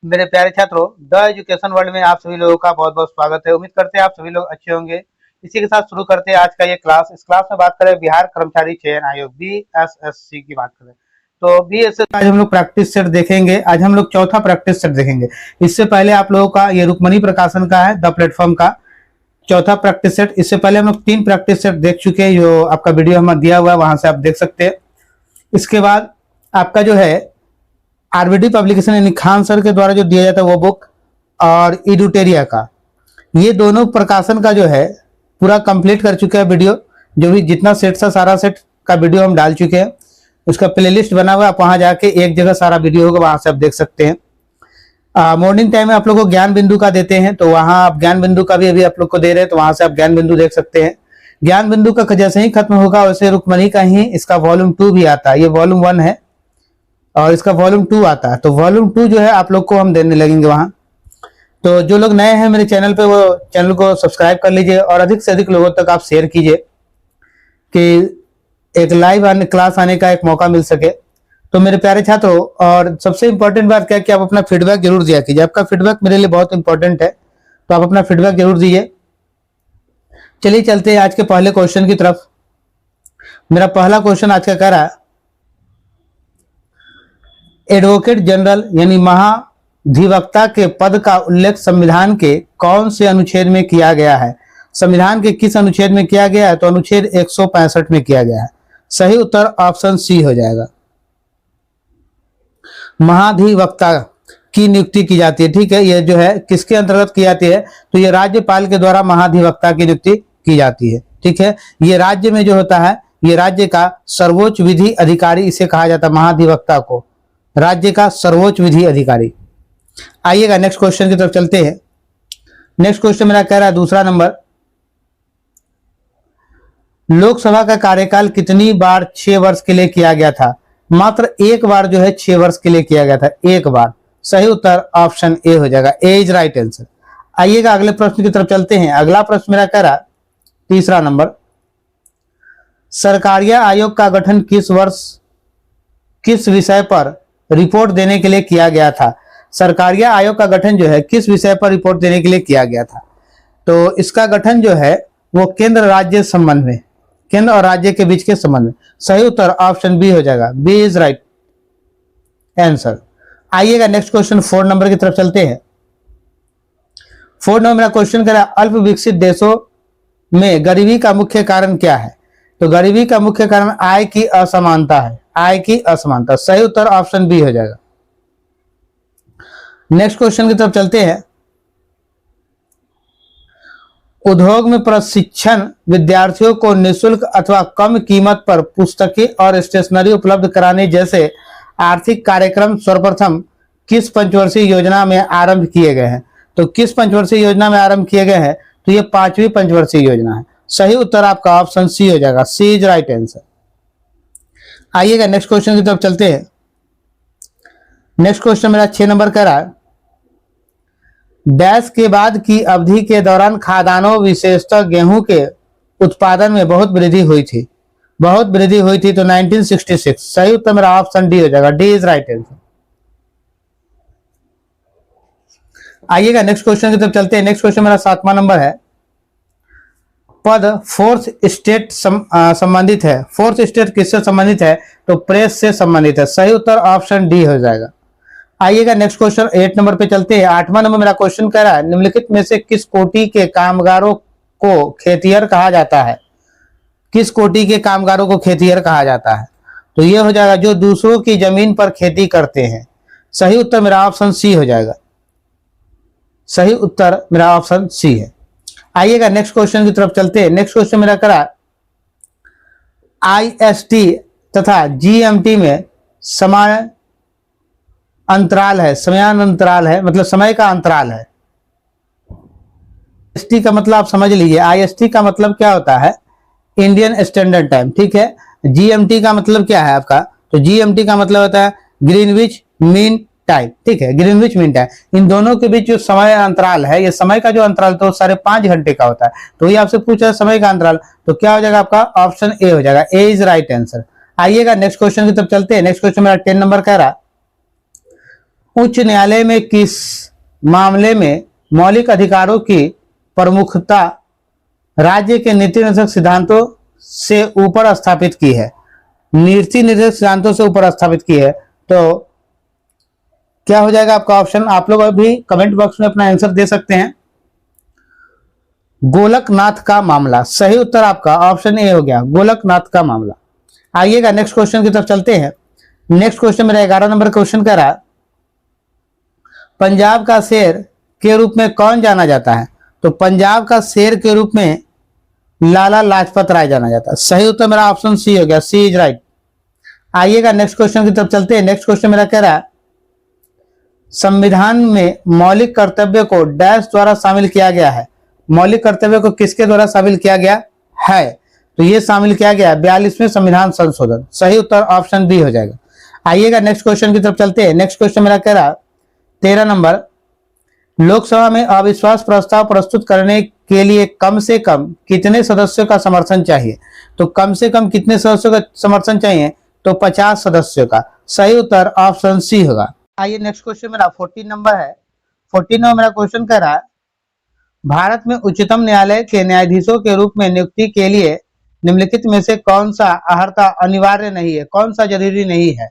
मेरे प्यारे छात्रों, द एजुकेशन वर्ल्ड में आप सभी लोगों का बहुत बहुत स्वागत है। उम्मीद करते हैं आप सभी लोग अच्छे होंगे। इसी के साथ शुरू करते हैं आज का ये क्लास। इस क्लास में बात करें बिहार कर्मचारी चयन आयोग BSSC की बात करें तो BSSC आज हम लोग प्रैक्टिस सेट देखेंगे। आज हम लोग चौथा प्रैक्टिस सेट देखेंगे। इससे पहले आप लोगों का ये रुक्मणी प्रकाशन का है, द प्लेटफॉर्म का चौथा प्रैक्टिस सेट। इससे पहले हम लोग 3 प्रैक्टिस सेट देख चुके हैं, जो आपका वीडियो हमें दिया हुआ है, वहां से आप देख सकते हैं। इसके बाद आपका जो है आरबीडी पब्लिकेशन यानी खान सर के द्वारा जो दिया जाता है वो बुक, और इडुटेरिया का, ये दोनों प्रकाशन का जो है पूरा कंप्लीट कर चुके हैं वीडियो। जो भी जितना सेट था सारा सेट का वीडियो हम डाल चुके हैं। उसका प्लेलिस्ट बना हुआ है, आप वहां जाके एक जगह सारा वीडियो होगा, वहां से आप देख सकते हैं। मॉर्निंग टाइम में आप लोग को ज्ञान बिंदु का देते हैं, तो वहां आप ज्ञान बिंदु का भी अभी आप लोग को दे रहे हैं, तो वहां से आप ज्ञान बिंदु देख सकते हैं। ज्ञान बिंदु का जैसे ही खत्म होगा वैसे रुक्मणी का ही इसका वॉल्यूम 2 भी आता है। ये वॉल्यूम 1 है और इसका वॉल्यूम 2 आता है, तो वॉल्यूम 2 जो है आप लोग को हम देने लगेंगे वहां। तो जो लोग नए हैं मेरे चैनल पे, वो चैनल को सब्सक्राइब कर लीजिए और अधिक से अधिक लोगों तक आप शेयर कीजिए कि एक लाइव क्लास आने का एक मौका मिल सके। तो मेरे प्यारे छात्रों, और सबसे इंपॉर्टेंट बात क्या है कि आप अपना फीडबैक जरूर दिया कीजिए। आपका फीडबैक मेरे लिए बहुत इंपॉर्टेंट है, तो आप अपना फीडबैक जरूर दीजिए। चलिए चलते हैं आज के पहले क्वेश्चन की तरफ। मेरा पहला क्वेश्चन आज का कह रहा है, एडवोकेट जनरल यानी महाधिवक्ता के पद का उल्लेख संविधान के कौन से अनुच्छेद में किया गया है? संविधान के किस अनुच्छेद में किया गया है? तो अनुच्छेद 165 में किया गया है। सही उत्तर ऑप्शन सी हो जाएगा। महाधिवक्ता की नियुक्ति की जाती है, ठीक है। ये जो है किसके अंतर्गत की जाती है? तो ये राज्यपाल के द्वारा महाधिवक्ता की नियुक्ति की जाती है, ठीक है। ये राज्य में जो होता है, ये राज्य का सर्वोच्च विधि अधिकारी इसे कहा जाता है, महाधिवक्ता को, राज्य का सर्वोच्च विधि अधिकारी। आइएगा नेक्स्ट क्वेश्चन की तरफ चलते हैं। नेक्स्ट क्वेश्चन मेरा कह रहा है दूसरा नंबर, लोकसभा का कार्यकाल कितनी बार 6 वर्ष के लिए किया गया था? मात्र एक बार जो है 6 वर्ष के लिए किया गया था, एक बार। सही उत्तर ऑप्शन ए हो जाएगा, ए इज राइट आंसर। आइएगा अगले प्रश्न की तरफ चलते हैं। अगला प्रश्न मेरा कह रहा तीसरा नंबर, सरकारिया आयोग का गठन किस वर्ष किस विषय पर रिपोर्ट देने के लिए किया गया था? सरकारिया आयोग का गठन जो है किस विषय पर रिपोर्ट देने के लिए किया गया था? तो इसका गठन जो है वो केंद्र राज्य संबंध में, केंद्र और राज्य के बीच के संबंध में। सही उत्तर ऑप्शन बी हो जाएगा, बी इज राइट आंसर। आइएगा नेक्स्ट क्वेश्चन 4 नंबर की तरफ चलते हैं। 4 नंबर मेरा क्वेश्चन कह रहा है, अल्प विकसित देशों में गरीबी का मुख्य कारण क्या है? तो गरीबी का मुख्य कारण आय की असमानता है, आय की असमानता। सही उत्तर ऑप्शन बी हो जाएगा। नेक्स्ट क्वेश्चन की तरफ चलते हैं। उद्योग में प्रशिक्षण विद्यार्थियों को निःशुल्क अथवा कम कीमत पर पुस्तकें और स्टेशनरी उपलब्ध कराने जैसे आर्थिक कार्यक्रम सर्वप्रथम किस पंचवर्षीय योजना में आरंभ किए गए हैं? तो किस पंचवर्षीय योजना में आरंभ किए गए हैं? तो ये 5वीं पंचवर्षीय योजना है। सही उत्तर आपका ऑप्शन सी हो जाएगा, सी इज राइट आंसर। आइएगा नेक्स्ट क्वेश्चन की तरफ चलते हैं। नेक्स्ट क्वेश्चन मेरा 6 नंबर कह रहा है, डैश के बाद की अवधि के दौरान खाद्यान्नों विशेषतः गेहूं के उत्पादन में बहुत वृद्धि हुई थी, बहुत वृद्धि हुई थी। तो 1966। सही उत्तर मेरा ऑप्शन डी हो जाएगा, डी इज राइट आंसर। आइएगा नेक्स्ट क्वेश्चन की तरफ चलते हैं। नेक्स्ट क्वेश्चन मेरा 7वां नंबर है, पद फोर्थ स्टेट संबंधित है। फोर्थ स्टेट किससे संबंधित है? तो प्रेस से संबंधित है। सही उत्तर ऑप्शन डी हो जाएगा। आइएगा नेक्स्ट क्वेश्चन 8 नंबर पे चलते हैं। 8वां नंबर मेरा क्वेश्चन कह रहा है, निम्नलिखित में से किस कोटि के कामगारों को खेतिहर कहा जाता है? किस कोटि के कामगारों को खेतिहर कहा जाता है? तो ये हो जाएगा जो दूसरों की जमीन पर खेती करते हैं। सही उत्तर मेरा ऑप्शन सी हो जाएगा, सही उत्तर मेरा ऑप्शन सी है। आइएगा नेक्स्ट क्वेश्चन की तरफ चलते हैं। नेक्स्ट क्वेश्चन मेरा करा IST तथा GMT में समय अंतराल है, समयान अंतराल है, मतलब समय का अंतराल है। IST का मतलब आप समझ लीजिए, IST का मतलब क्या होता है? इंडियन स्टैंडर्ड टाइम, ठीक है। GMT का मतलब क्या है आपका? तो GMT का मतलब होता है ग्रीनविच मीन टाइम, ठीक है, ग्रीनविच मीन टाइम। इन दोनों के बीच जो समय अंतराल है, ये समय का जो अंतराल तो 5.5 घंटे का होता है। तो ये आपसे पूछा है समय का अंतराल, तो क्या हो जाएगा आपका? ऑप्शन ए हो जाएगा, ए इज राइट आंसर। आइएगा नेक्स्ट क्वेश्चन की तरफ चलते हैं। नेक्स्ट क्वेश्चन मेरा 10 नंबर कह रहा, उच्च न्यायालय में किस मामले में मौलिक अधिकारों की प्रमुखता राज्य के नीति निर्देशक सिद्धांतों से ऊपर स्थापित की है? नीति निर्देशक सिद्धांतों से ऊपर स्थापित की है, तो क्या हो जाएगा आपका ऑप्शन? आप लोग अभी कमेंट बॉक्स में अपना आंसर दे सकते हैं। गोलकनाथ का मामला। सही उत्तर आपका ऑप्शन ए हो गया, गोलकनाथ का मामला। आइएगा नेक्स्ट क्वेश्चन की तरफ चलते हैं। नेक्स्ट क्वेश्चन मेरा 11 नंबर क्वेश्चन कह रहा, पंजाब का शेर के रूप में कौन जाना जाता है? तो पंजाब का शेर के रूप में लाला लाजपत राय जाना जाता है। सही उत्तर मेरा ऑप्शन सी हो गया, सी इज राइट। आइएगा नेक्स्ट क्वेश्चन की तरफ चलते हैं। नेक्स्ट क्वेश्चन मेरा कह रहा, संविधान में मौलिक कर्तव्य को डैश द्वारा शामिल किया गया है। मौलिक कर्तव्य को किसके द्वारा शामिल किया गया है? तो ये शामिल किया गया 42वें संविधान संशोधन। सही उत्तर ऑप्शन बी हो जाएगा। आइएगा नेक्स्ट क्वेश्चन की तरफ चलते हैं। नेक्स्ट क्वेश्चन मेरा कह रहा 13 नंबर, लोकसभा में अविश्वास प्रस्ताव प्रस्तुत करने के लिए कम से कम कितने सदस्यों का समर्थन चाहिए? तो कम से कम कितने सदस्यों का समर्थन चाहिए? तो 50 सदस्यों का। सही उत्तर ऑप्शन सी होगा। आइए नेक्स्ट क्वेश्चन मेरा 14 नंबर है। 14 नंबर मेरा क्वेश्चन कह रहा है, भारत में उच्चतम न्यायालय के न्यायाधीशों के रूप में नियुक्ति के लिए निम्नलिखित में से कौन सा अर्हता अनिवार्य नहीं है, कौन सा जरूरी नहीं है?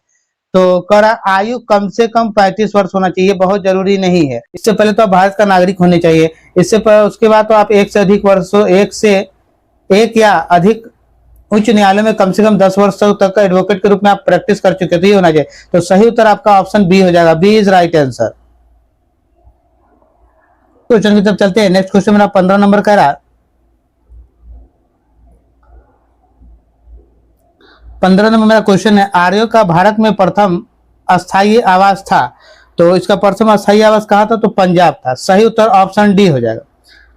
तो करा आयु कम से कम 35 वर्ष होना चाहिए, बहुत जरूरी नहीं है। इससे पहले तो आप भारत का नागरिक होने चाहिए, उसके बाद तो आप एक से अधिक वर्षों, एक या अधिक उच्च न्यायालय में कम से कम 10 वर्ष तक का एडवोकेट के रूप में आप प्रैक्टिस कर चुके तो ये होना चाहिए। तो सही उत्तर आपका ऑप्शन बी हो जाएगा, B is right answer. Question की तरफ चलते हैं। नेक्स्ट क्वेश्चन मेरा 15 नंबर कह रहा, 15 नंबर मेरा क्वेश्चन है, आर्यों का भारत में प्रथम अस्थायी आवास था। तो इसका प्रथम अस्थायी आवास कहाँ था? तो पंजाब था। सही उत्तर ऑप्शन डी हो जाएगा।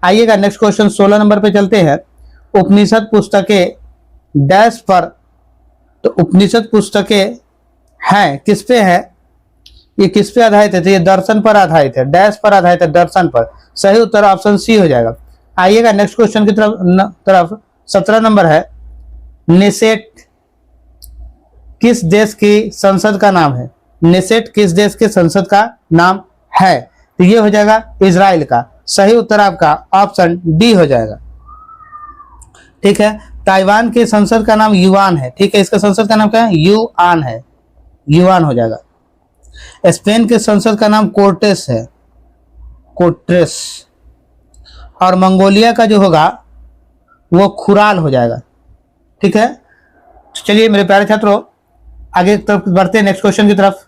आइएगा नेक्स्ट क्वेश्चन 16 नंबर पे चलते हैं। उपनिषद पुस्तकें डैश पर, तो उपनिषद पुस्तकें हैं किस पे है? ये किस पे आधारित है? तो ये दर्शन पर आधारित है, डैश पर आधारित है, दर्शन पर। सही उत्तर ऑप्शन सी हो जाएगा। आइएगा नेक्स्ट क्वेश्चन की तरफ 17 नंबर है, नेसेट किस देश की संसद का नाम है? नेसेट किस देश के संसद का नाम है? तो ये हो जाएगा इजराइल का। सही उत्तर आपका ऑप्शन डी हो जाएगा। ठीक है। ताइवान के संसद का नाम युआन है। ठीक है, इसका संसद का नाम क्या है? युआन है, युआन हो जाएगा। स्पेन के संसद का नाम कोर्टेस है, कोर्टेस। और मंगोलिया का जो होगा वो खुराल हो जाएगा। ठीक है, तो चलिए मेरे प्यारे छात्रों आगे तरफ बढ़ते हैं नेक्स्ट क्वेश्चन की तरफ।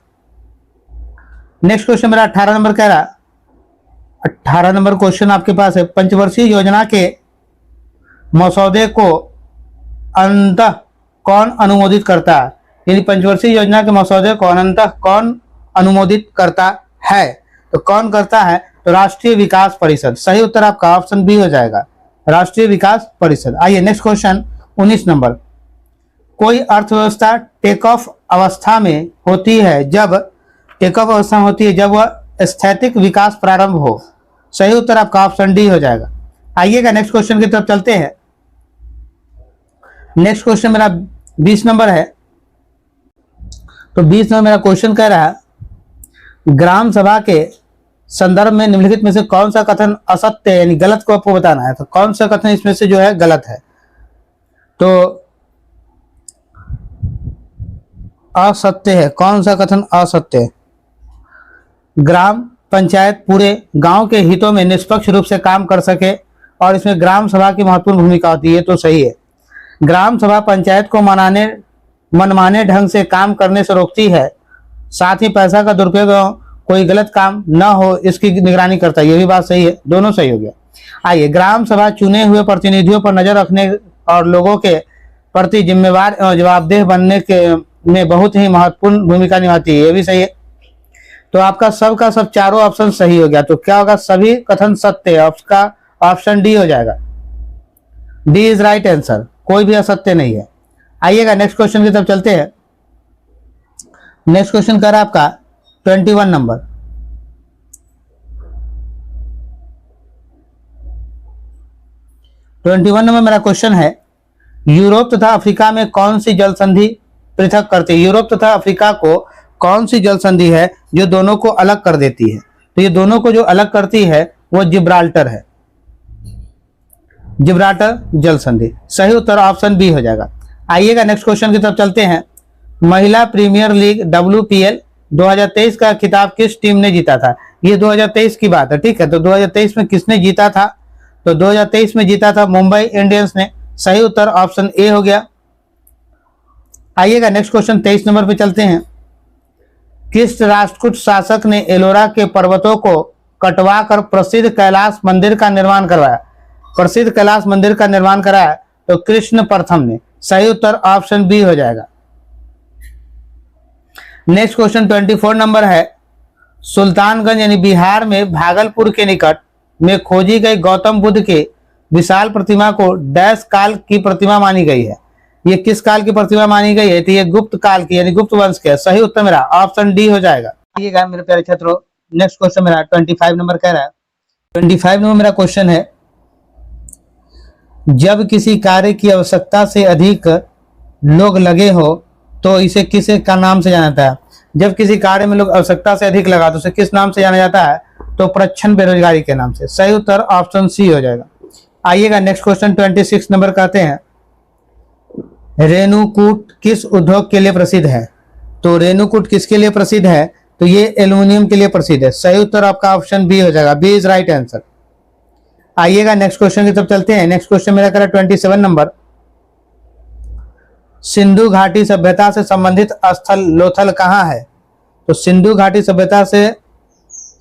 नेक्स्ट क्वेश्चन मेरा 18 नंबर कह रहा, 18 नंबर क्वेश्चन आपके पास है, पंचवर्षीय योजना के मसौदे को अंततः कौन अनुमोदित करता है? यानी पंचवर्षीय योजना के मसौदे को अंततः कौन अनुमोदित करता है? तो कौन करता है? तो राष्ट्रीय विकास परिषद। सही उत्तर आपका ऑप्शन बी हो जाएगा, राष्ट्रीय विकास परिषद। आइए नेक्स्ट क्वेश्चन 19 नंबर, कोई अर्थव्यवस्था टेक ऑफ अवस्था में होती है जब वह स्थैतिक विकास प्रारंभ हो। सही उत्तर आपका ऑप्शन डी हो जाएगा। आइएगा नेक्स्ट क्वेश्चन की तरफ चलते हैं। नेक्स्ट क्वेश्चन मेरा 20 नंबर है। तो 20 नंबर मेरा क्वेश्चन कह रहा है, ग्राम सभा के संदर्भ में निम्नलिखित में से कौन सा कथन असत्य है, यानी गलत को आपको बताना है। तो कौन सा कथन इसमें से जो है गलत है? तो असत्य है, कौन सा कथन असत्य है? ग्राम पंचायत पूरे गांव के हितों में निष्पक्ष रूप से काम कर सके और इसमें ग्राम सभा की महत्वपूर्ण भूमिका होती है, तो सही है। ग्राम सभा पंचायत को मनमाने ढंग से काम करने से रोकती है, साथ ही पैसा का दुरुपयोग, कोई गलत काम न हो इसकी निगरानी करता है। ये भी बात सही है, दोनों सही हो गया। आइए, ग्राम सभा चुने हुए प्रतिनिधियों पर नजर रखने और लोगों के प्रति जिम्मेवार एवं जवाबदेह बनने के में बहुत ही महत्वपूर्ण भूमिका निभाती है। ये भी सही है। तो आपका सब का सब चारों ऑप्शन सही हो गया। तो क्या होगा? सभी कथन सत्य है, आपका ऑप्शन डी हो जाएगा, डी इज राइट आंसर, कोई भी असत्य नहीं है। आइएगा नेक्स्ट क्वेश्चन की तरफ चलते हैं। नेक्स्ट क्वेश्चन कर आपका 21 नंबर, मेरा क्वेश्चन है, यूरोप तथा अफ्रीका में कौन सी जल संधि पृथक करती है? यूरोप तथा अफ्रीका को कौन सी जल संधि है जो दोनों को अलग कर देती है। तो ये दोनों को जो अलग करती है वो जिब्राल्टर है, जिब्राल्टर जल संधि। सही उत्तर ऑप्शन बी हो जाएगा। आइएगा नेक्स्ट क्वेश्चन की तरफ चलते हैं। महिला प्रीमियर लीग WPL 2023 का खिताब किस टीम ने जीता था? ये 2023 की बात है, ठीक है। तो 2023 में किसने जीता था? तो 2023 में जीता था मुंबई इंडियंस ने। सही उत्तर ऑप्शन ए हो गया। आइएगा नेक्स्ट क्वेश्चन 23 नंबर पे चलते हैं। किस राष्ट्रकूट शासक ने एलोरा के पर्वतों को कटवाकर प्रसिद्ध कैलाश मंदिर का निर्माण करवाया? प्रसिद्ध कैलाश मंदिर का निर्माण कराया तो कृष्ण प्रथम ने। सही उत्तर ऑप्शन बी हो जाएगा। नेक्स्ट क्वेश्चन 24 नंबर है। सुल्तानगंज यानी बिहार में भागलपुर के निकट में खोजी गई गौतम बुद्ध के विशाल प्रतिमा को डैश काल की प्रतिमा मानी गई है। ये किस काल की प्रतिमा मानी गई है? तो ये गुप्त काल की यानी गुप्त वंश के। सही उत्तर मेरा ऑप्शन डी हो जाएगा। आइएगा मेरे प्यारे छात्रों, नेक्स्ट क्वेश्चन मेरा 25 नंबर कह रहा है। 25 नंबर मेरा क्वेश्चन है। जब किसी कार्य की आवश्यकता से अधिक लोग लगे हो तो इसे किस का नाम से जाना जाता है? जब किसी कार्य में लोग आवश्यकता से अधिक लगा तो उसे किस नाम से जाना जाता है? तो प्रच्छन्न बेरोजगारी के नाम से। सही उत्तर ऑप्शन सी हो जाएगा। आइएगा नेक्स्ट क्वेश्चन 26 नंबर कहते हैं। रेणुकूट किस उद्योग के लिए प्रसिद्ध है? तो रेणुकूट किसके लिए प्रसिद्ध है? तो ये एल्यूमिनियम के लिए प्रसिद्ध है। सही उत्तर आपका ऑप्शन बी हो जाएगा। B is right answer. आइएगा नेक्स्ट क्वेश्चन की तरफ चलते हैं। नेक्स्ट क्वेश्चन मेरा कह रहा है 27 नंबर। सिंधु घाटी सभ्यता से संबंधित स्थल लोथल कहाँ है? तो सिंधु घाटी सभ्यता से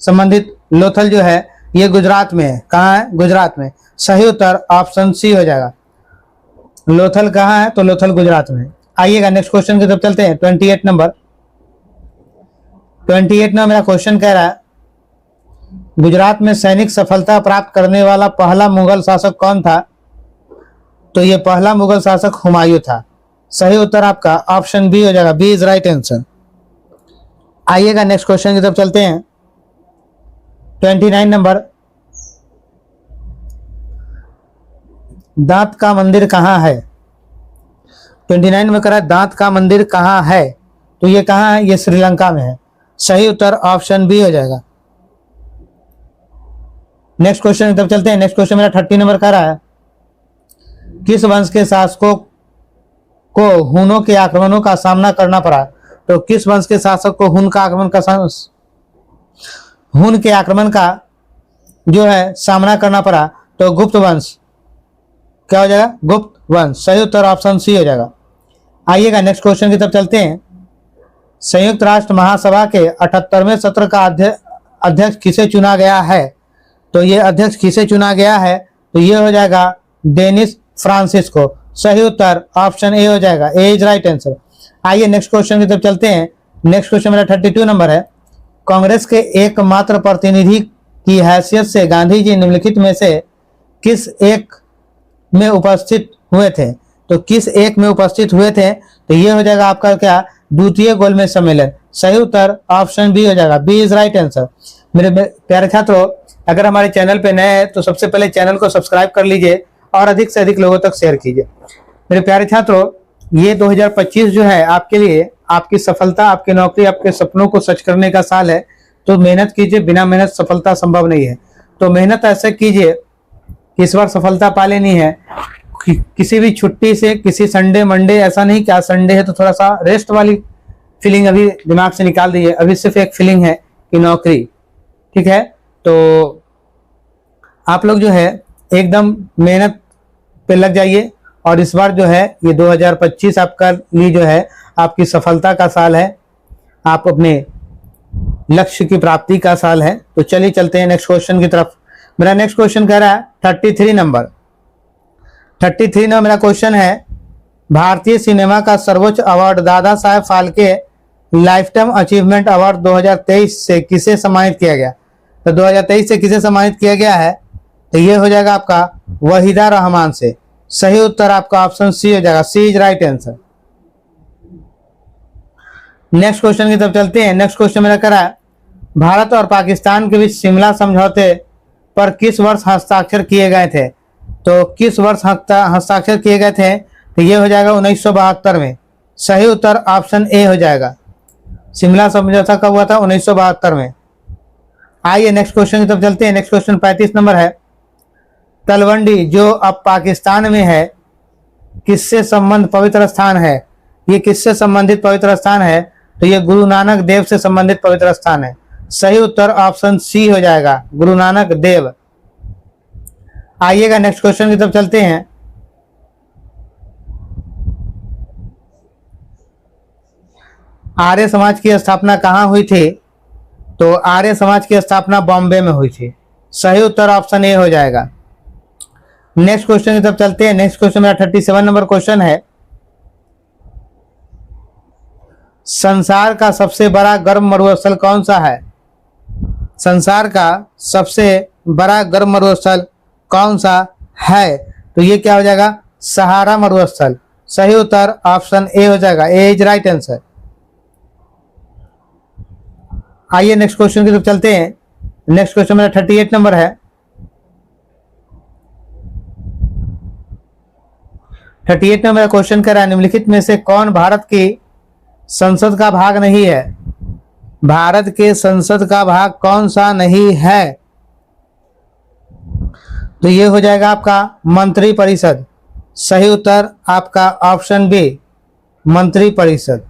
संबंधित लोथल जो है ये गुजरात में है। कहाँ है? गुजरात में। सही उत्तर ऑप्शन सी हो जाएगा। लोथल कहाँ है? तो लोथल गुजरात में। आइएगा नेक्स्ट क्वेश्चन की तरफ चलते हैं। 28 नंबर। 28 में मेरा क्वेश्चन कह रहा है गुजरात में सैनिक सफलता प्राप्त करने वाला पहला मुगल शासक कौन था? तो ये पहला मुगल शासक हुमायूं था। सही उत्तर आपका ऑप्शन बी हो जाएगा। B is right answer. आइएगा नेक्स्ट क्वेश्चन की तरफ चलते हैं। 29 नंबर। दांत का मंदिर कहाँ है? 29 में करा दांत का मंदिर कहाँ है? तो ये कहाँ है? ये श्रीलंका में है। सही उत्तर ऑप्शन बी हो जाएगा। नेक्स्ट क्वेश्चन की तरफ चलते हैं। नेक्स्ट क्वेश्चन मेरा 30 नंबर का रहा है। किस वंश के शासकों को हुनों के आक्रमणों का सामना करना पड़ा? तो किस वंश के शासक को हुन के आक्रमण का जो है सामना करना पड़ा? तो गुप्त वंश। क्या हो जाएगा? गुप्त वंश। सही उत्तर ऑप्शन सी हो जाएगा। आइएगा नेक्स्ट क्वेश्चन की तरफ चलते हैं। संयुक्त राष्ट्र महासभा के 78वें सत्र का अध्यक्ष किसे चुना गया है? तो ये अध्यक्ष किसे चुना गया है? तो ये हो जाएगा डेनिस फ्रांसिस्को। सही उत्तर ऑप्शन ए हो जाएगा। ए इज राइट आंसर। आइए नेक्स्ट क्वेश्चन की तरफ चलते हैं। नेक्स्ट क्वेश्चन मेरा 32 नंबर है। कांग्रेस के एकमात्र प्रतिनिधि की हैसियत से गांधी जी निम्नलिखित में से किस एक में उपस्थित हुए थे? तो किस एक में उपस्थित हुए थे? तो ये हो जाएगा आपका क्या? द्वितीय गोलमेज सम्मेलन। सही उत्तर ऑप्शन बी हो जाएगा। B is right answer. मेरे प्यारे छात्रों, अगर हमारे चैनल पे नए हैं तो सबसे पहले चैनल को सब्सक्राइब कर लीजिए और अधिक से अधिक लोगों तक शेयर कीजिए। मेरे प्यारे छात्रों, ये 2025 जो है आपके लिए, आपकी सफलता, आपकी नौकरी, आपके सपनों को सच करने का साल है। तो मेहनत कीजिए, बिना मेहनत सफलता संभव नहीं है। तो मेहनत ऐसे कीजिए कि इस बार सफलता पा लेनी है। किसी भी छुट्टी से, किसी संडे मंडे, ऐसा नहीं कि आज संडे है तो थोड़ा सा रेस्ट वाली फीलिंग अभी दिमाग से निकाल दीजिए। अभी सिर्फ एक फीलिंग है कि नौकरी, ठीक है। तो आप लोग जो है एकदम मेहनत पे लग जाइए और इस बार जो है ये 2025 आपका लिए जो है आपकी सफलता का साल है, आप अपने लक्ष्य की प्राप्ति का साल है। तो चलिए चलते हैं नेक्स्ट क्वेश्चन की तरफ। मेरा नेक्स्ट क्वेश्चन कह रहा है 33 नंबर। 33 में मेरा क्वेश्चन है भारतीय सिनेमा का सर्वोच्च award Dada Saheb Phalke lifetime achievement award 2023 से किसे सम्मानित किया गया? तो 2023 से किसे सम्मानित किया गया है? तो ये हो जाएगा आपका वहीदा रहमान से। सही उत्तर आपका ऑप्शन सी हो जाएगा। C is right answer. Next question की तरफ चलते हैं। नेक्स्ट क्वेश्चन मेरा करा है भारत और पाकिस्तान के बीच शिमला समझौते पर किस वर्ष हस्ताक्षर किए गए थे? तो किस वर्ष हस्ताक्षर किए गए थे? तो ये हो जाएगा 1972 में। सही उत्तर ऑप्शन ए हो जाएगा। शिमला समझौता कब हुआ था? 1972 में। आइए नेक्स्ट क्वेश्चन की तरफ चलते हैं। नेक्स्ट क्वेश्चन 35 नंबर है। तलवंडी जो अब पाकिस्तान में है, किससे संबंध पवित्र स्थान है? ये किससे संबंधित पवित्र स्थान है? तो ये गुरु नानक देव से संबंधित पवित्र स्थान है। सही उत्तर ऑप्शन सी हो जाएगा, गुरु नानक देव। आइएगा नेक्स्ट क्वेश्चन की तरफ चलते हैं। आर्य समाज की स्थापना कहाँ हुई थी? तो आर्य समाज की स्थापना बॉम्बे में हुई थी। सही उत्तर ऑप्शन ए हो जाएगा। नेक्स्ट क्वेश्चन की तरफ चलते हैं। नेक्स्ट क्वेश्चन मेरा 37 नंबर क्वेश्चन है। संसार का सबसे बड़ा गर्म मरुस्थल कौन सा है? संसार का सबसे बड़ा गर्म मरुस्थल कौन सा है? तो ये क्या हो जाएगा? सहारा मरुस्थल। सही उत्तर ऑप्शन ए हो जाएगा, ए इज राइट आंसर। आइए नेक्स्ट क्वेश्चन की तरफ चलते हैं। नेक्स्ट क्वेश्चन मेरा 38 नंबर है। 38 नंबर का क्वेश्चन कह रहा है, निम्नलिखित में से कौन भारत की संसद का भाग नहीं है? भारत के संसद का भाग कौन सा नहीं है? तो ये हो जाएगा आपका मंत्री परिषद। सही उत्तर आपका ऑप्शन बी, मंत्री परिषद।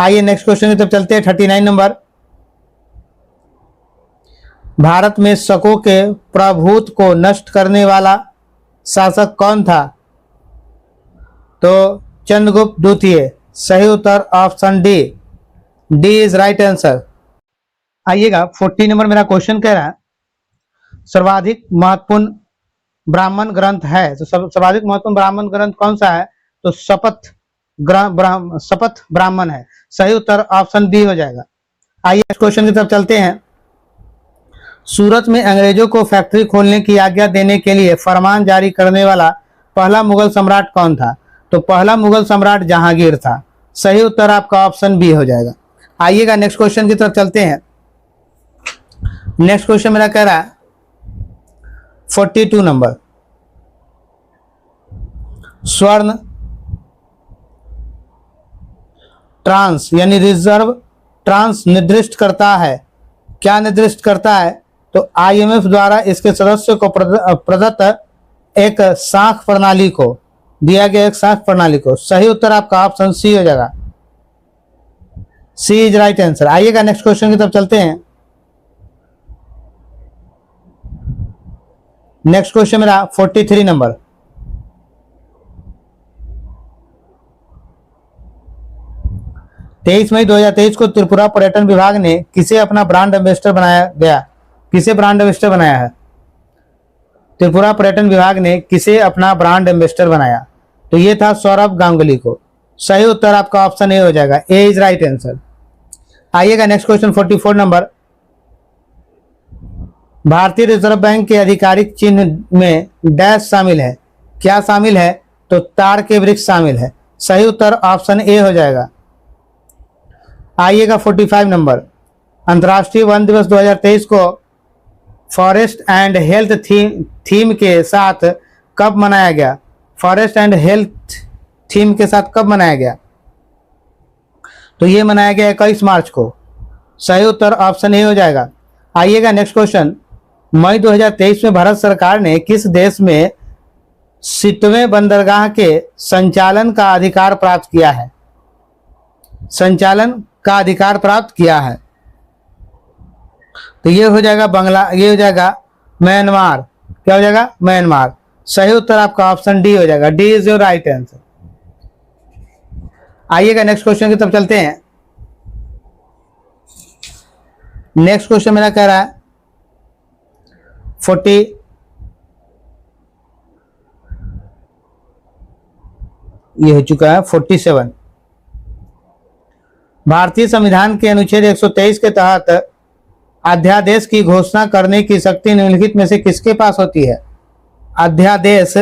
आइए नेक्स्ट क्वेश्चन की तरफ चलते हैं। 39 नंबर। भारत में शकों के प्रभुत्व को नष्ट करने वाला शासक कौन था? तो चंद्रगुप्त द्वितीय। सही उत्तर option D, D is right answer. आइएगा 40 नंबर मेरा क्वेश्चन कह रहा है, सर्वाधिक महत्वपूर्ण ब्राह्मण ग्रंथ है। तो सर्वाधिक महत्वपूर्ण ब्राह्मण ग्रंथ कौन सा है? तो शपथ ब्राह्मण है। सही उत्तर ऑप्शन बी हो जाएगा। आइए इस क्वेश्चन की तरफ चलते हैं। सूरत में अंग्रेजों को फैक्ट्री खोलने की आज्ञा देने के लिए फरमान जारी करने वाला पहला मुगल सम्राट कौन था? तो पहला मुगल सम्राट जहांगीर था। सही उत्तर आपका ऑप्शन बी हो जाएगा। आइएगा नेक्स्ट क्वेश्चन की तरफ चलते हैं। नेक्स्ट क्वेश्चन मेरा कह रहा है 42 नंबर। स्वर्ण ट्रांस यानी रिजर्व ट्रांस निर्दिष्ट करता है, क्या निर्दिष्ट करता है? तो आईएमएफ द्वारा इसके सदस्यों को प्रदत्त एक साख प्रणाली को दिया गया, एक साख प्रणाली को। सही उत्तर आपका ऑप्शन सी हो जाएगा, सी इज राइट आंसर। आइएगा नेक्स्ट क्वेश्चन की तरफ चलते हैं। नेक्स्ट क्वेश्चन मेरा 43 नंबर। तेईस मई 2023 को त्रिपुरा पर्यटन विभाग ने किसे अपना ब्रांड एम्बेसडर बनाया गया? किसे ब्रांड एम्बेसडर बनाया है? त्रिपुरा पर्यटन विभाग ने किसे अपना ब्रांड एम्बेसडर बनाया? तो ये था सौरभ गांगुली को। सही उत्तर आपका ऑप्शन ए हो जाएगा, ए इज राइट आंसर। आइएगा नेक्स्ट क्वेश्चन 44 नंबर। भारतीय रिजर्व बैंक के आधिकारिक चिन्ह में डैश शामिल है, क्या शामिल है? तो तार के वृक्ष शामिल है। सही उत्तर ऑप्शन ए हो जाएगा। आइएगा 45 नंबर। अंतर्राष्ट्रीय वन दिवस 2023 को फॉरेस्ट एंड हेल्थ थीम के साथ कब मनाया गया? फॉरेस्ट एंड हेल्थ थीम के साथ कब मनाया गया? तो ये मनाया गया 21 मार्च को। सही उत्तर ऑप्शन ए हो जाएगा। आइएगा नेक्स्ट क्वेश्चन। मई 2023 में भारत सरकार ने किस देश में 60वें बंदरगाह के संचालन का अधिकार प्राप्त किया है? संचालन का अधिकार प्राप्त किया है। तो ये हो जाएगा ये हो जाएगा म्यांमार। क्या हो जाएगा? म्यांमार। सही उत्तर आपका ऑप्शन डी हो जाएगा, D is your right answer. आइएगा नेक्स्ट क्वेश्चन की तरफ चलते हैं। नेक्स्ट क्वेश्चन मेरा कह रहा है 40 ये हो चुका है 47। भारतीय संविधान के अनुच्छेद 123 के तहत अध्यादेश की घोषणा करने की शक्ति निम्नलिखित में से किसके पास होती है? अध्यादेश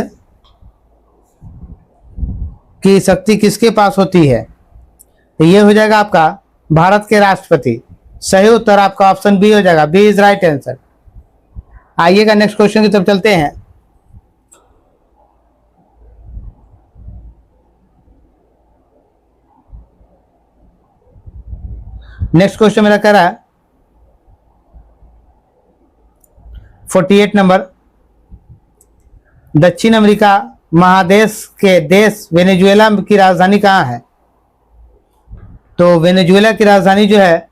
की शक्ति किसके पास होती है? तो ये हो जाएगा आपका भारत के राष्ट्रपति। सही उत्तर आपका ऑप्शन बी हो जाएगा, बी इज राइट आंसर। आइएगा नेक्स्ट क्वेश्चन की तरफ चलते हैं। नेक्स्ट क्वेश्चन मेरा कह रहा है 48 नंबर, दक्षिण अमेरिका महादेश के देश वेनेजुएला की राजधानी कहाँ है? तो वेनेजुएला की राजधानी जो है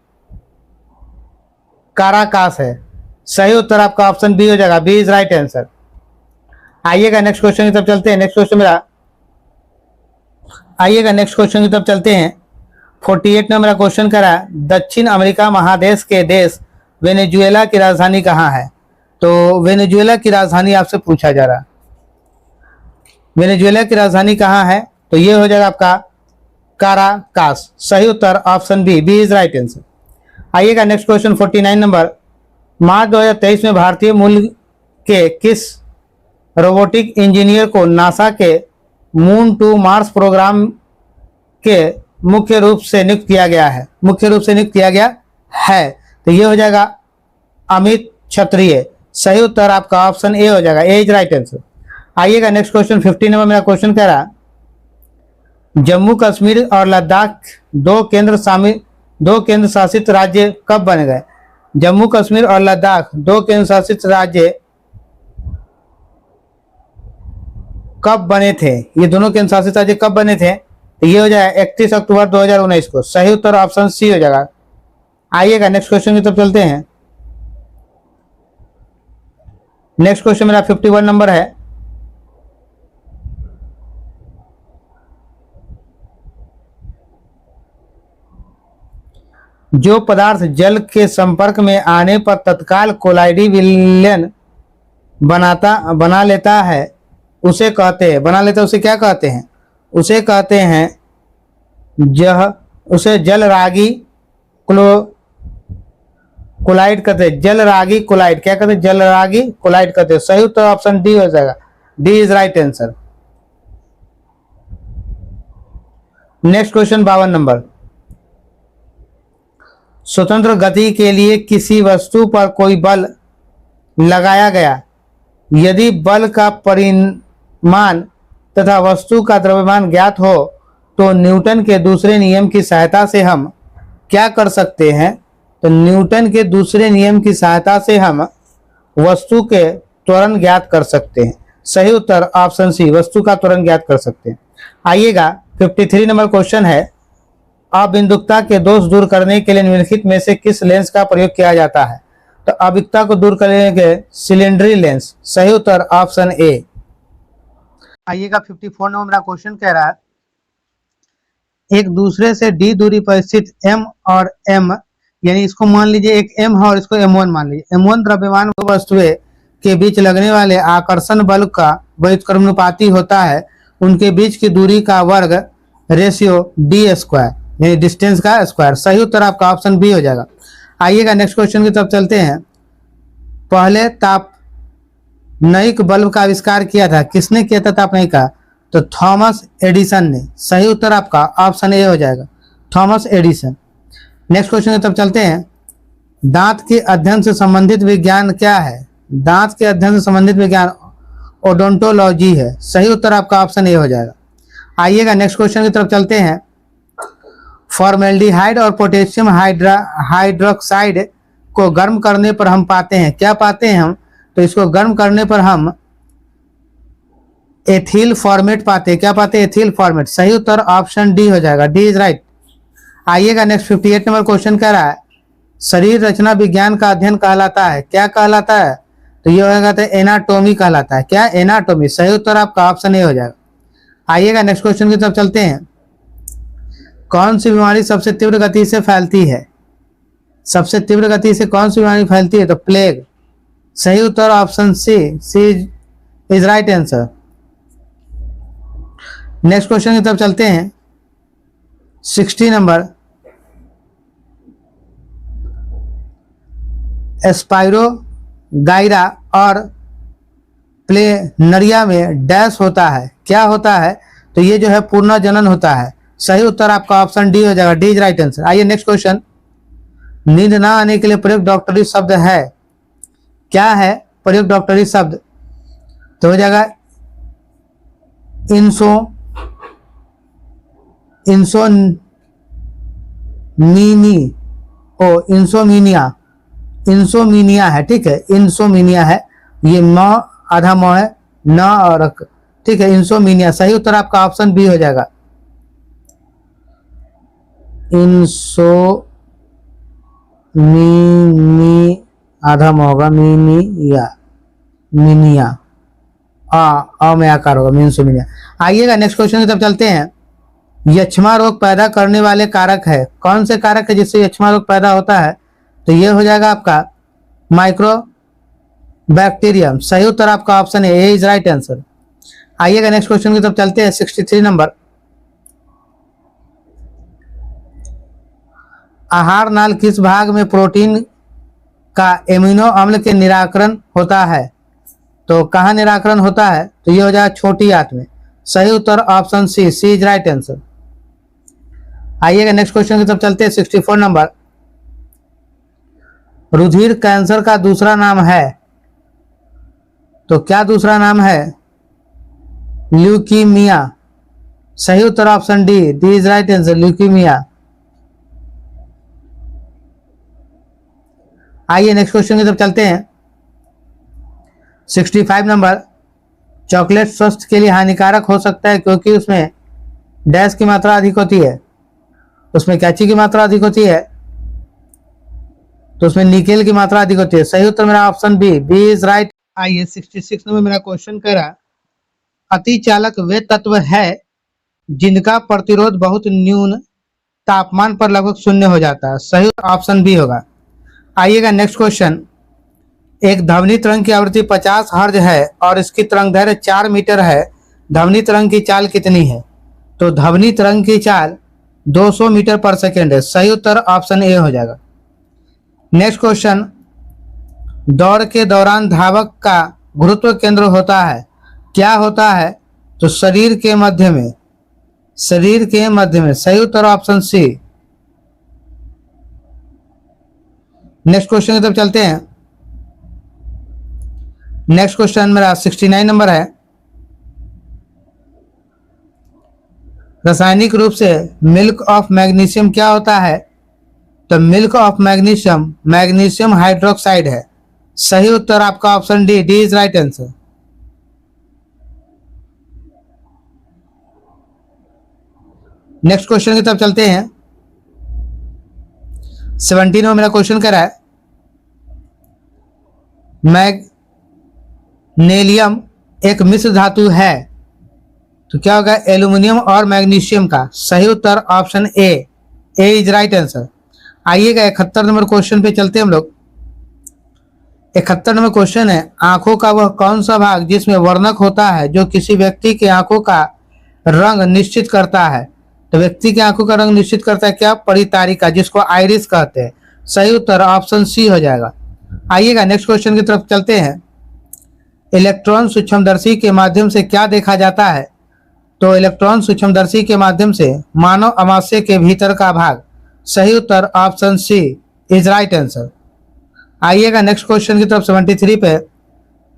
काराकास है। सही उत्तर आपका ऑप्शन बी हो जाएगा, बी इज राइट आंसर। आइएगा नेक्स्ट क्वेश्चन की तरफ चलते हैं। नेक्स्ट क्वेश्चन मेरा आइएगा नेक्स्ट क्वेश्चन की तरफ चलते हैं। 48 में मेरा क्वेश्चन करा है दक्षिण अमेरिका महादेश के देश वेनेजुएला की राजधानी कहाँ है? तो वेनेजुएला की राजधानी आपसे पूछा जा रहा है, वेनेजुएला की राजधानी कहाँ है? तो ये हो जाएगा आपका काराकास। सही उत्तर option B, B is right answer. आइएगा नेक्स्ट क्वेश्चन 49 नंबर, मार्च 2023 में भारतीय मूल के किस रोबोटिक इंजीनियर को नासा के मून टू मार्स प्रोग्राम के मुख्य रूप से नियुक्त किया गया है? मुख्य रूप से नियुक्त किया गया है, तो ये हो जाएगा अमित क्षत्रिय। सही उत्तर आपका ऑप्शन ए हो जाएगा, ए इज राइट आंसर। आइएगा नेक्स्ट क्वेश्चन 50 नंबर मेरा क्वेश्चन कह रहा है जम्मू कश्मीर और लद्दाख दो केंद्र शासित राज्य कब बन गए? जम्मू कश्मीर और लद्दाख दो केंद्र शासित राज्य कब बने थे? ये दोनों केंद्र शासित राज्य कब बने थे? तो ये हो जाएगा 31 अक्टूबर 2019 को। सही उत्तर ऑप्शन सी हो जाएगा। आइएगा नेक्स्ट क्वेश्चन की तरफ चलते हैं। नेक्स्ट क्वेश्चन मेरा 51 नंबर है, जो पदार्थ जल के संपर्क में आने पर तत्काल कोलाइडी विलयन बना लेता है उसे कहते हैं, उसे क्या कहते हैं? उसे कहते हैं उसे जलरागी कोलाइड कहते हैं, जलरागी कोलाइड। क्या कहते हैं? जलरागी कोलाइड कहते हैं। सही उत्तर ऑप्शन डी हो जाएगा, D is right answer. Next question 52 number, स्वतंत्र गति के लिए किसी वस्तु पर कोई बल लगाया गया, यदि बल का परिमाण तथा वस्तु का द्रव्यमान ज्ञात हो तो न्यूटन के दूसरे नियम की सहायता से हम क्या कर सकते हैं? तो न्यूटन के दूसरे नियम की सहायता से हम वस्तु के त्वरण ज्ञात कर सकते हैं। सही उत्तर ऑप्शन सी, वस्तु का त्वरण ज्ञात कर सकते हैं। आइएगा 53 नंबर क्वेश्चन है, अबिंदुकता के दोष दूर करने के लिए निम्नलिखित में से किस लेंस का प्रयोग किया जाता है? तो अबिंदुकता को दूर करने के सिलेंडरी लेंस। सही उत्तर ऑप्शन ए। आइएगा 54 नंबर मेरा क्वेश्चन कह रहा है एक दूसरे से डी दूरी पर स्थित m और m, यानी इसको मान लीजिए एक m है और इसको m1 मान लीजिए। m1 द्रव्यमान वस्तुएं के बीच लगने वाले आकर्षण बल का व्युत्क्रमानुपाती होता है, उनके बीच की दूरी का वर्ग रेशियो डी स्क्वायर, यानी डिस्टेंस का स्क्वायर। सही उत्तर आपका ऑप्शन बी हो जाएगा। आइएगा नेक्स्ट क्वेश्चन की तरफ चलते हैं। पहले तापनयिक बल्ब का आविष्कार किया था, किसने किया था तापनयिक का? तो थॉमस एडिसन ने। सही उत्तर आपका ऑप्शन ए हो जाएगा, थॉमस एडिसन। नेक्स्ट क्वेश्चन की तरफ चलते हैं। दांत के अध्ययन से संबंधित विज्ञान क्या है? दांत के अध्ययन से संबंधित विज्ञान ओडोंटोलॉजी है। सही उत्तर आपका ऑप्शन ए हो जाएगा। आइएगा नेक्स्ट क्वेश्चन की तरफ चलते हैं। फॉर्मेल्डिहाइड और पोटेशियम हाइड्रोक्साइड को गर्म करने पर हम पाते हैं, क्या पाते हैं हम? तो इसको गर्म करने पर हम एथिल फॉर्मेट पाते हैं। क्या पाते हैं? Ethyl format. सही उत्तर ऑप्शन डी हो जाएगा, डी इज राइट। आइएगा नेक्स्ट 58 नंबर क्वेश्चन कह रहा है शरीर रचना विज्ञान का अध्ययन कहलाता है, क्या कहलाता है? तो ये होगा तो एनाटोमी कहलाता है। क्या? एनाटोमी। सही उत्तर आपका ऑप्शन ए हो जाएगा। आइएगा नेक्स्ट क्वेश्चन की तरफ चलते हैं। कौन सी बीमारी सबसे तीव्र गति से फैलती है? सबसे तीव्र गति से कौन सी बीमारी फैलती है? तो प्लेग। सही उत्तर option C, C is right answer. Next question की तरफ चलते हैं। 60 नंबर, एस्पाइरो गायरा और प्लेनरिया में डैश होता है, क्या होता है? तो ये जो है पूर्ण जनन होता है। सही उत्तर आपका ऑप्शन डी हो जाएगा, डी इज राइट आंसर। आइए नेक्स्ट क्वेश्चन। नींद ना आने के लिए प्रयुक्त डॉक्टरी शब्द है, क्या है प्रयुक्त डॉक्टरी शब्द? तो हो जाएगा इंसोनीनी ओ इंसोमिनिया, इंसोमिनिया है, ठीक है, इंसोमिनिया है, ये म आधा म है, न और ठीक है, इंसोमिनिया। सही उत्तर आपका ऑप्शन बी हो जाएगा, इंसोमिनी, आधा म होगा, मिनिया, मिनिया, में आकार होगा, इंसोमिनिया। आइएगा नेक्स्ट क्वेश्चन की तरफ चलते हैं। यक्ष्मा रोग पैदा करने वाले कारक है, कौन से कारक है जिससे यक्ष्मा रोग पैदा होता है? तो ये हो जाएगा आपका माइक्रो बैक्टीरियम। सही उत्तर आपका option A is right answer. आइएगा नेक्स्ट क्वेश्चन की तरफ चलते हैं। 63 नंबर, आहार नाल किस भाग में प्रोटीन का एमिनो अम्ल के निराकरण होता है? तो कहाँ निराकरण होता है? तो ये हो जाएगा छोटी आंत में। सही उत्तर option C, C is right answer. आइएगा नेक्स्ट क्वेश्चन की तरफ चलते हैं। 64 नंबर, रुधिर कैंसर का दूसरा नाम है, तो क्या दूसरा नाम है? ल्यूकीमिया। सही उत्तर option D, D is right answer, leukaemia. आइए नेक्स्ट क्वेश्चन की तरफ चलते हैं। 65 नंबर, चॉकलेट स्वास्थ्य के लिए हानिकारक हो सकता है क्योंकि उसमें डैश की मात्रा अधिक होती है, उसमें कैची की मात्रा अधिक होती है, तो उसमें निकेल की मात्रा अधिक होती है। सही उत्तर मेरा option B, B is right. आइए 66 नंबर मेरा क्वेश्चन कह रहा, अतिचालक वे तत्व है जिनका प्रतिरोध बहुत न्यून तापमान पर लगभग शून्य हो जाता है। सही ऑप्शन बी होगा। आइएगा नेक्स्ट क्वेश्चन, एक ध्वनि तरंग की आवृत्ति 50 हर्ज है और इसकी तरंग दैर्घ्य 4 मीटर है, ध्वनि तरंग की चाल कितनी है? तो ध्वनि तरंग की चाल 200 मीटर पर सेकेंड है। सही उत्तर ऑप्शन ए हो जाएगा। नेक्स्ट क्वेश्चन, दौड़ के दौरान धावक का गुरुत्व केंद्र होता है, क्या होता है? तो शरीर के मध्य में, शरीर के मध्य में। सही उत्तर ऑप्शन सी। नेक्स्ट क्वेश्चन की तरफ चलते हैं। नेक्स्ट क्वेश्चन मेरा 69 नंबर है, रासायनिक रूप से मिल्क ऑफ मैग्नीशियम क्या होता है? तो milk of magnesium magnesium hydroxide है। सही उत्तर आपका option D, D is right answer. Next question की तरफ चलते हैं। 17 में मेरा क्वेश्चन कह रहा है, मैग्नीशियम एक मिश्र धातु है, तो क्या होगा? एल्यूमिनियम और मैग्नीशियम का। सही उत्तर option A, A is right answer. आइएगा 71 नंबर क्वेश्चन पे चलते हैं हम लोग। 71 नंबर क्वेश्चन है, आंखों का वह कौन सा भाग जिसमें वर्णक होता है जो किसी व्यक्ति के आंखों का रंग निश्चित करता है? तो व्यक्ति की आंखों का रंग निश्चित करता है क्या? परितारिका, जिसको आइरिस कहते हैं। सही उत्तर ऑप्शन सी हो जाएगा। आइएगा नेक्स्ट क्वेश्चन की तरफ चलते हैं। इलेक्ट्रॉन सूक्ष्मदर्शी के माध्यम से क्या देखा जाता है? तो इलेक्ट्रॉन सूक्ष्मदर्शी के माध्यम से मानव अमाशय के भीतर का भाग। सही उत्तर option C is right answer. आइएगा नेक्स्ट क्वेश्चन की तरफ 73 पे,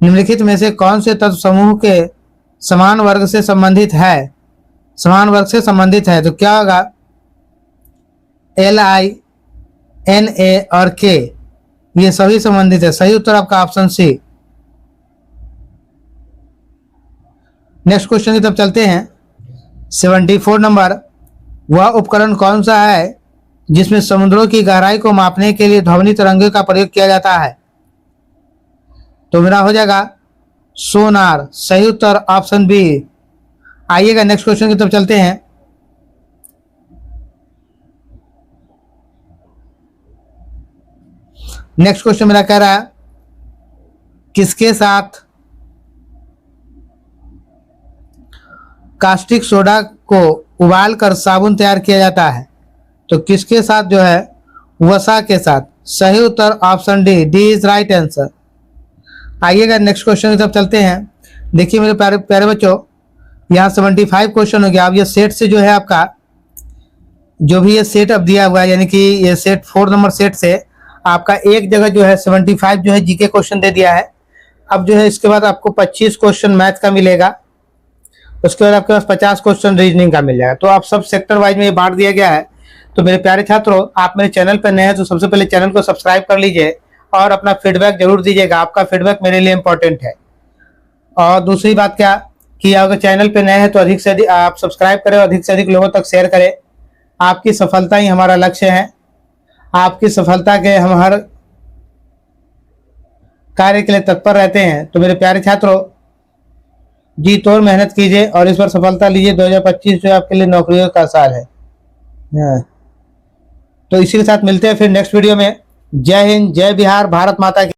निम्नलिखित में से कौन से तत्व समूह के समान वर्ग से संबंधित है? समान वर्ग से संबंधित है, तो क्या होगा? Li, Na और K, ये सभी संबंधित है। सही उत्तर आपका ऑप्शन सी। नेक्स्ट क्वेश्चन की तरफ चलते हैं। 74 नंबर, वह उपकरण कौन सा है जिसमें समुद्रों की गहराई को मापने के लिए ध्वनि तरंगों का प्रयोग किया जाता है? तो मेरा हो जाएगा सोनार। सही उत्तर ऑप्शन बी। आइएगा नेक्स्ट क्वेश्चन की तरफ चलते हैं। नेक्स्ट क्वेश्चन मेरा कह रहा है, किसके साथ कास्टिक सोडा को उबालकर साबुन तैयार किया जाता है? तो किसके साथ जो है? वसा के साथ। सही उत्तर option D, D is right answer. आइएगा नेक्स्ट क्वेश्चन की तरफ चलते हैं। देखिए मेरे प्यारे प्यारे बच्चों, यहाँ 75 क्वेश्चन हो गया। अब ये सेट से जो है आपका जो भी ये सेट अब दिया हुआ है, यानी कि ये सेट 4 नंबर सेट से आपका एक जगह जो है 75 जो है जीके क्वेश्चन दे दिया है। अब जो है इसके बाद आपको 25 क्वेश्चन मैथ का मिलेगा, उसके बाद आपके पास 50 क्वेश्चन रीजनिंग का मिल जाएगा। तो आप सब सेक्टर वाइज में ये बांट दिया गया है। तो मेरे प्यारे छात्रों, आप मेरे चैनल पर नए हैं तो सबसे पहले चैनल को सब्सक्राइब कर लीजिए और अपना फीडबैक जरूर दीजिएगा। आपका फीडबैक मेरे लिए इम्पोर्टेंट है। और दूसरी बात क्या कि अगर चैनल पे नए हैं तो अधिक से अधिक आप सब्सक्राइब करें और अधिक से अधिक लोगों तक शेयर करें। आपकी सफलता ही हमारा लक्ष्य है। आपकी सफलता के हम हर कार्य के लिए तत्पर रहते हैं। तो मेरे प्यारे छात्रों, जी तोड़ मेहनत कीजिए और इस बार सफलता लीजिए। 2025 जो आपके लिए नौकरियों का साल है। तो इसी के साथ मिलते हैं फिर नेक्स्ट वीडियो में। जय हिंद, जय बिहार, भारत माता की।